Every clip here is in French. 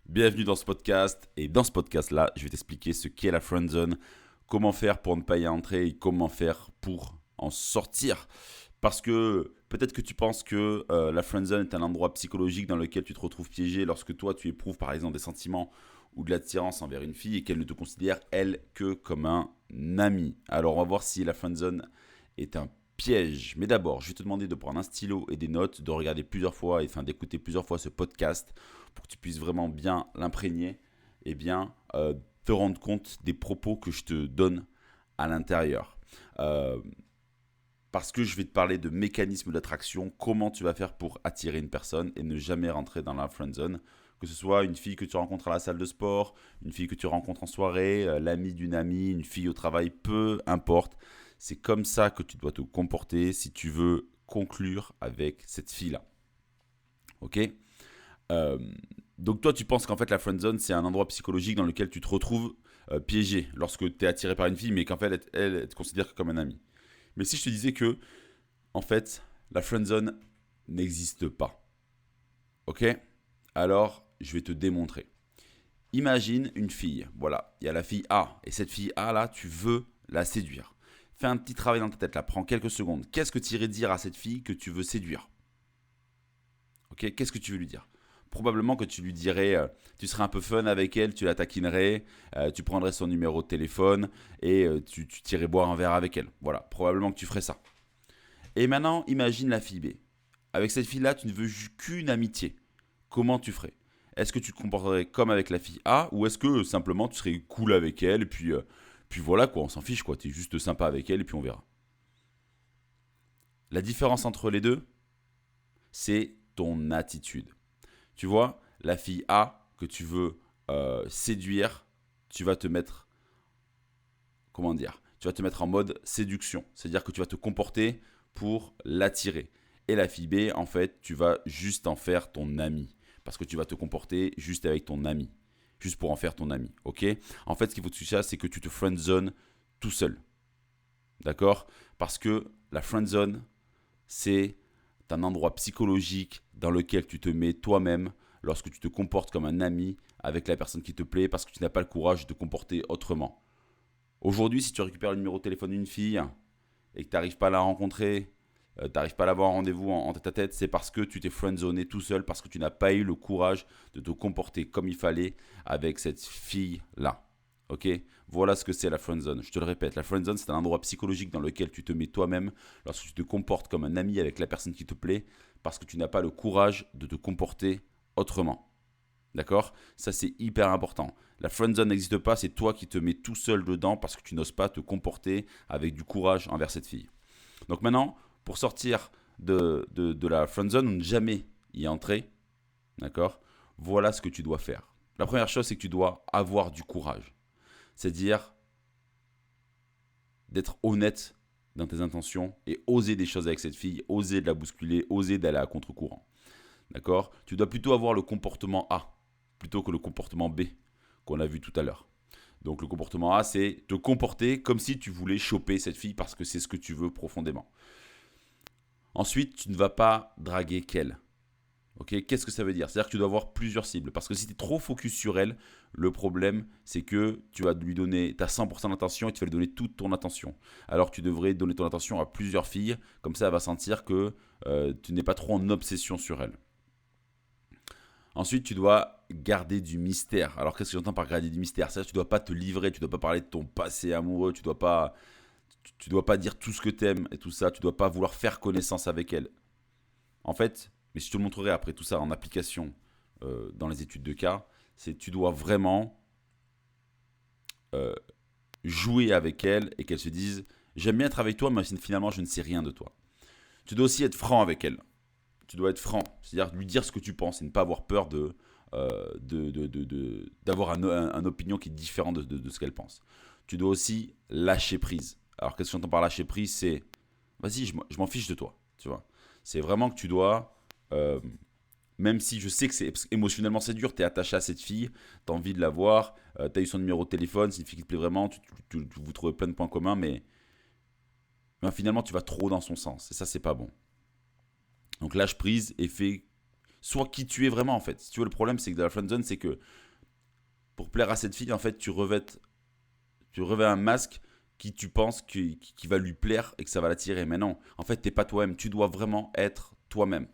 Bienvenue dans ce podcast. Et dans ce podcast-là, je vais t'expliquer ce qu'est la friendzone, comment faire pour ne pas y entrer et comment faire pour en sortir. Parce que peut-être que tu penses que la friendzone est un endroit psychologique dans lequel tu te retrouves piégé lorsque toi tu éprouves par exemple des sentiments ou de l'attirance envers une fille et qu'elle ne te considère elle que comme un ami. Alors on va voir si la friendzone est un piège. Mais d'abord, je vais te demander de prendre un stylo et des notes, de regarder plusieurs fois, et enfin d'écouter plusieurs fois ce podcast pour que tu puisses vraiment bien l'imprégner et bien te rendre compte des propos que je te donne à l'intérieur. Euh, Parce que je vais te parler de mécanismes d'attraction, comment tu vas faire pour attirer une personne et ne jamais rentrer dans la friend zone. Que ce soit une fille que tu rencontres à la salle de sport, une fille que tu rencontres en soirée, l'amie d'une amie, une fille au travail, peu importe. C'est comme ça que tu dois te comporter si tu veux conclure avec cette fille-là. Ok. Euh, donc toi, tu penses qu'en fait la friend zone, c'est un endroit psychologique dans lequel tu te retrouves piégé lorsque tu es attiré par une fille, mais qu'en fait elle te considère comme un ami. Mais si je te disais que, en fait, la friendzone n'existe pas, ok? Alors, je vais te démontrer. Imagine une fille, voilà, il y a la fille A, et cette fille A là, tu veux la séduire. Fais un petit travail dans ta tête là, prends quelques secondes. Qu'est-ce que tu irais dire à cette fille que tu veux séduire? Ok? Qu'est-ce que tu veux lui dire? Probablement que tu lui dirais, tu serais un peu fun avec elle, tu la taquinerais, tu prendrais son numéro de téléphone et tu t'irais boire un verre avec elle. Voilà, probablement que tu ferais ça. Et maintenant, imagine la fille B. Avec cette fille-là, tu ne veux qu'une amitié. Comment tu ferais? Est-ce que tu te comporterais comme avec la fille A ou est-ce que simplement tu serais cool avec elle et puis voilà quoi, on s'en fiche quoi, tu es juste sympa avec elle et puis on verra. La différence entre les deux, c'est ton attitude. Tu vois, la fille A que tu veux séduire, tu vas te mettre, comment dire, tu vas te mettre en mode séduction. C'est-à-dire que tu vas te comporter pour l'attirer. Et la fille B, en fait, tu vas juste en faire ton ami. Parce que tu vas te comporter juste avec ton ami. Juste pour en faire ton ami. Ok? En fait, ce qu'il faut que tu saches, c'est que tu te friendzone tout seul. D'accord? Parce que la friendzone, c'est un endroit psychologique dans lequel tu te mets toi-même lorsque tu te comportes comme un ami avec la personne qui te plaît parce que tu n'as pas le courage de te comporter autrement. Aujourd'hui, si tu récupères le numéro de téléphone d'une fille et que tu n'arrives pas à la rencontrer, tu n'arrives pas à l'avoir en rendez-vous en tête à tête, c'est parce que tu t'es friendzoné tout seul, parce que tu n'as pas eu le courage de te comporter comme il fallait avec cette fille-là. Ok? Voilà ce que c'est la friendzone. Je te le répète, la friendzone, c'est un endroit psychologique dans lequel tu te mets toi-même lorsque tu te comportes comme un ami avec la personne qui te plaît, parce que tu n'as pas le courage de te comporter autrement. D'accord? Ça, c'est hyper important. La friendzone n'existe pas, c'est toi qui te mets tout seul dedans parce que tu n'oses pas te comporter avec du courage envers cette fille. Donc maintenant, pour sortir de la friendzone ou ne jamais y entrer, d'accord? Voilà ce que tu dois faire. La première chose, c'est que tu dois avoir du courage. C'est-à-dire d'être honnête dans tes intentions et oser des choses avec cette fille, oser de la bousculer, oser d'aller à contre-courant. D'accord? Tu dois plutôt avoir le comportement A plutôt que le comportement B qu'on a vu tout à l'heure. Donc le comportement A, c'est te comporter comme si tu voulais choper cette fille parce que c'est ce que tu veux profondément. Ensuite, tu ne vas pas draguer qu'elle. Ok, qu'est-ce que ça veut dire? C'est-à-dire que tu dois avoir plusieurs cibles. Parce que si tu es trop focus sur elle, le problème, c'est que tu vas lui donner ta 100% d'attention et tu vas lui donner toute ton attention. Alors que tu devrais donner ton attention à plusieurs filles. Comme ça, elle va sentir que tu n'es pas trop en obsession sur elle. Ensuite, tu dois garder du mystère. Alors, qu'est-ce que j'entends par garder du mystère? C'est-à-dire que tu ne dois pas te livrer, tu ne dois pas parler de ton passé amoureux, tu dois pas dire tout ce que tu aimes et tout ça. Tu ne dois pas vouloir faire connaissance avec elle. En fait, mais je te le montrerai après tout ça en application dans les études de cas, c'est tu dois vraiment euh, jouer avec elle et qu'elle se dise j'aime bien être avec toi, mais finalement je ne sais rien de toi. Tu dois aussi être franc avec elle. Tu dois être franc, c'est-à-dire lui dire ce que tu penses et ne pas avoir peur d'avoir un opinion qui est différent de ce qu'elle pense. Tu dois aussi lâcher prise. Alors qu'est-ce que j'entends par lâcher prise? C'est vas-y, je m'en fiche de toi, tu vois. C'est vraiment que tu dois, même si je sais que émotionnellement c'est dur, tu es attaché à cette fille, tu as envie de la voir, tu as eu son numéro de téléphone, c'est une fille qui te plaît vraiment, vous trouvez plein de points communs, mais finalement tu vas trop dans son sens, et ça c'est pas bon. Donc lâche prise et fais Sois qui tu es vraiment en fait. Si tu veux, le problème c'est que dans la friendzone, c'est que pour plaire à cette fille, en fait, tu revêts un masque qui tu penses qui va lui plaire et que ça va l'attirer. Mais non, en fait, tu n'es pas toi-même. Tu dois vraiment être toi-même.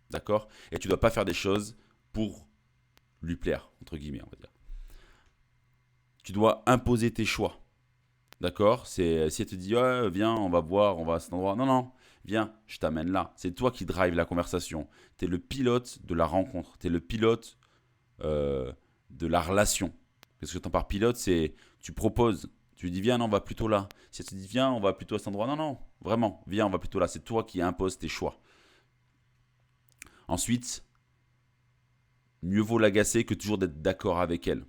D'accord? Et tu ne dois pas faire des choses pour lui plaire, entre guillemets, on va dire. Tu dois imposer tes choix. D'accord? C'est si elle te dit ouais, viens, on va voir, on va à cet endroit. Non, non, viens, je t'amène là. C'est toi qui drive la conversation. Tu es le pilote de la rencontre. Tu es le pilote euh, de la relation. Parce que par pilote, c'est tu proposes. Tu lui dis viens, non, on va plutôt là. Si elle te dit viens, on va plutôt à cet endroit. Non, non, vraiment, viens, on va plutôt là. C'est toi qui imposes tes choix. Ensuite, mieux vaut l'agacer que toujours d'être d'accord avec elle.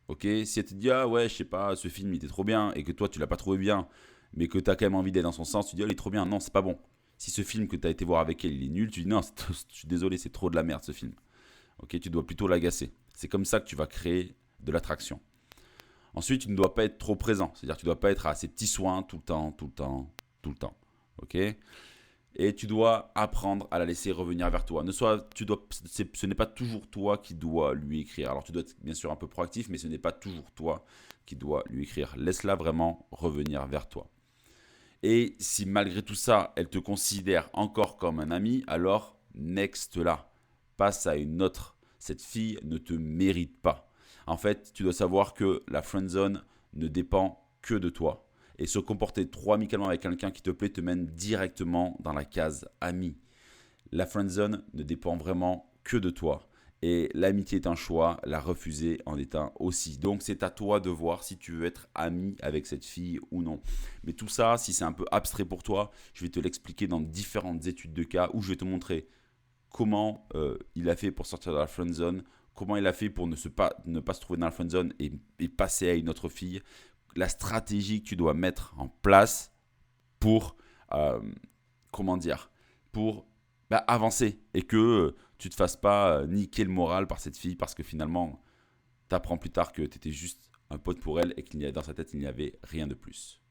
Ok? Si elle te dit ah ouais, je sais pas, ce film il était trop bien et que toi tu l'as pas trouvé bien, mais que tu as quand même envie d'aller dans son sens, tu dis oh, il est trop bien. Non, c'est pas bon. Si ce film que tu as été voir avec elle il est nul, tu dis non, je suis désolé, c'est trop de la merde ce film. Ok? Tu dois plutôt l'agacer. C'est comme ça que tu vas créer de l'attraction. Ensuite, tu ne dois pas être trop présent. C'est-à-dire que tu ne dois pas être à ses petits soins tout le temps, tout le temps, tout le temps. Ok? Et tu dois apprendre à la laisser revenir vers toi. Ce n'est pas toujours toi qui dois lui écrire. Alors tu dois être bien sûr un peu proactif, mais ce n'est pas toujours toi qui dois lui écrire. Laisse-la vraiment revenir vers toi. Et si malgré tout ça, elle te considère encore comme un ami, alors next là, passe à une autre. Cette fille ne te mérite pas. En fait, tu dois savoir que la friendzone ne dépend que de toi. Et se comporter trop amicalement avec quelqu'un qui te plaît te mène directement dans la case ami. La friendzone ne dépend vraiment que de toi. Et l'amitié est un choix, la refuser en est un aussi. Donc c'est à toi de voir si tu veux être ami avec cette fille ou non. Mais tout ça, si c'est un peu abstrait pour toi, je vais te l'expliquer dans différentes études de cas où je vais te montrer comment il a fait pour sortir de la friendzone, comment il a fait pour ne pas se trouver dans la friendzone et passer à une autre fille, la stratégie que tu dois mettre en place pour, euh, comment dire, pour avancer et que tu ne te fasses pas niquer le moral par cette fille parce que finalement, tu apprends plus tard que tu étais juste un pote pour elle et qu'il y a dans sa tête, il n'y avait rien de plus.